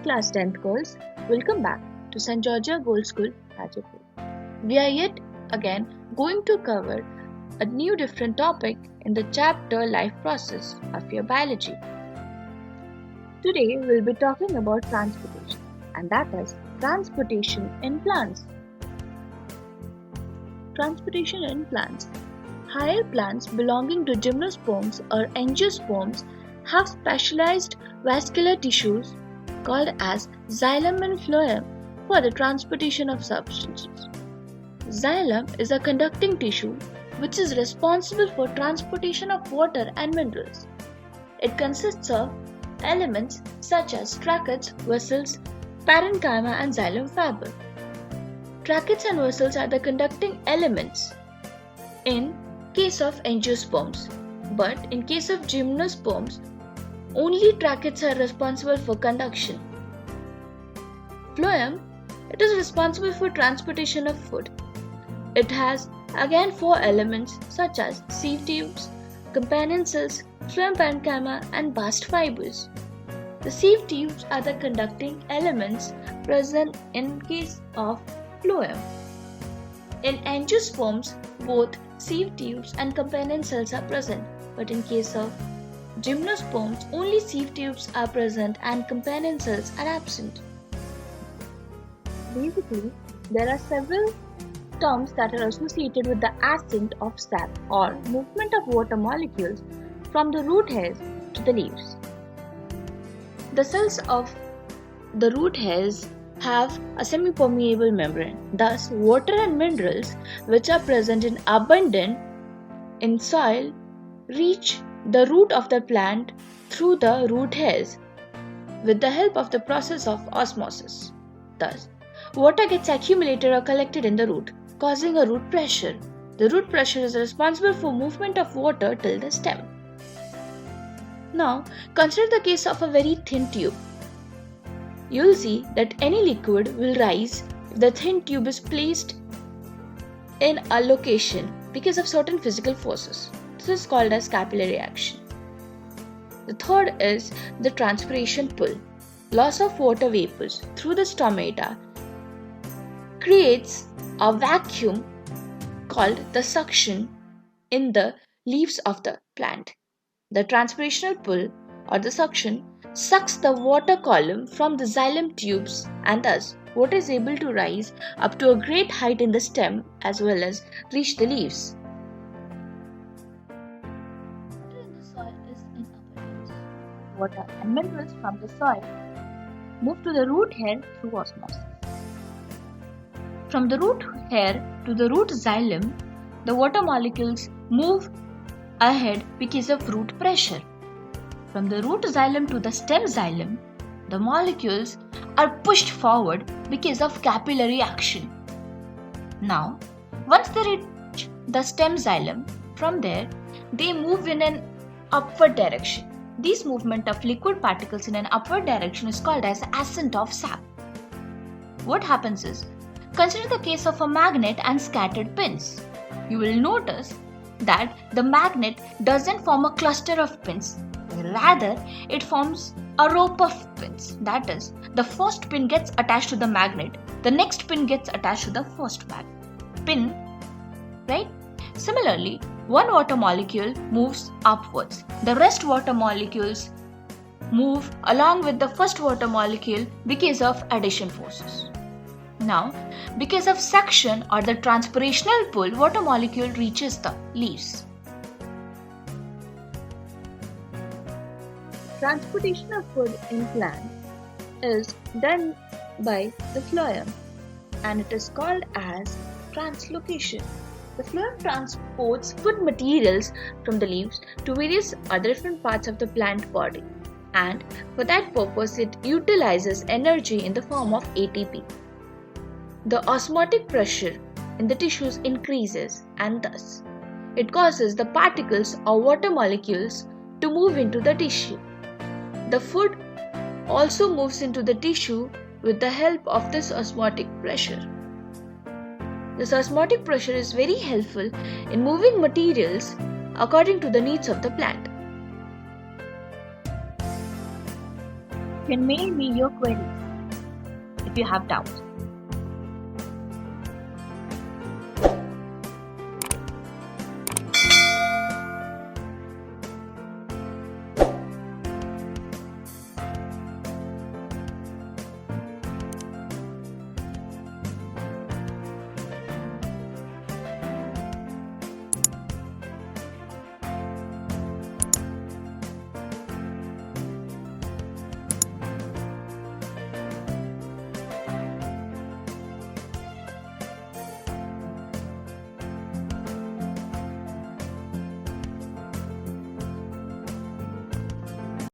class 10th girls, welcome back to St. Georgia Gold School, Rajapur. We are yet again going to cover a new different topic in the chapter Life Process of your biology. Today we'll be talking about transportation, and that is transportation in plants. Transportation in plants. Higher plants belonging to gymnosperms or angiosperms have specialized vascular tissues called as xylem and phloem for the transportation of substances. Xylem is a conducting tissue which is responsible for transportation of water and minerals. It consists of elements such as tracheids, vessels, parenchyma and xylem fiber. Tracheids and vessels are the conducting elements in case of angiosperms, but in case of gymnosperms, only tracheids are responsible for conduction. Phloem, it is responsible for transportation of food. It has again four elements such as sieve tubes, companion cells, phloem parenchyma and bast fibers. The sieve tubes are the conducting elements present in case of phloem. In angiosperms, both sieve tubes and companion cells are present, but in case of gymnosperms, only sieve tubes are present and companion cells are absent. Basically, there are several terms that are associated with the ascent of sap or movement of water molecules from the root hairs to the leaves. The cells of the root hairs have a semi-permeable membrane. Thus, water and minerals which are present in abundance in soil reach the root of the plant through the root hairs with the help of the process of osmosis. Thus, water gets accumulated or collected in the root, causing a root pressure. The root pressure is responsible for movement of water till the stem. Now, consider the case of a very thin tube. You'll see that any liquid will rise if the thin tube is placed in a location because of certain physical forces. This is called as capillary action. The third is the transpiration pull. Loss of water vapors through the stomata creates a vacuum called the suction in the leaves of the plant. The transpirational pull or the suction sucks the water column from the xylem tubes, and thus water is able to rise up to a great height in the stem as well as reach the leaves. Water in the soil is in abundance. Water and minerals from the soil move to the root hair through osmosis. From the root hair to the root xylem, the water molecules move ahead because of root pressure. From the root xylem to the stem xylem, the molecules are pushed forward because of capillary action. Now, once they reach the stem xylem, from there they move in an upward direction. This movement of liquid particles in an upward direction is called as ascent of sap. What happens is, consider the case of a magnet and scattered pins. You will notice that the magnet doesn't form a cluster of pins. Rather, it forms a rope of pins. That is, the first pin gets attached to the magnet, the next pin gets attached to the first pin, right? Similarly, one water molecule moves upwards. The rest water molecules move along with the first water molecule because of addition forces. Now, because of suction or the transpirational pull, water molecule reaches the leaves. Transportation of food in plants is done by the phloem, and it is called as translocation. The phloem transports food materials from the leaves to various other different parts of the plant body, and for that purpose it utilizes energy in the form of ATP. The osmotic pressure in the tissues increases, and thus it causes the particles or water molecules to move into the tissue. The food also moves into the tissue with the help of this osmotic pressure. This osmotic pressure is very helpful in moving materials according to the needs of the plant. can mail me your queries if you have doubts.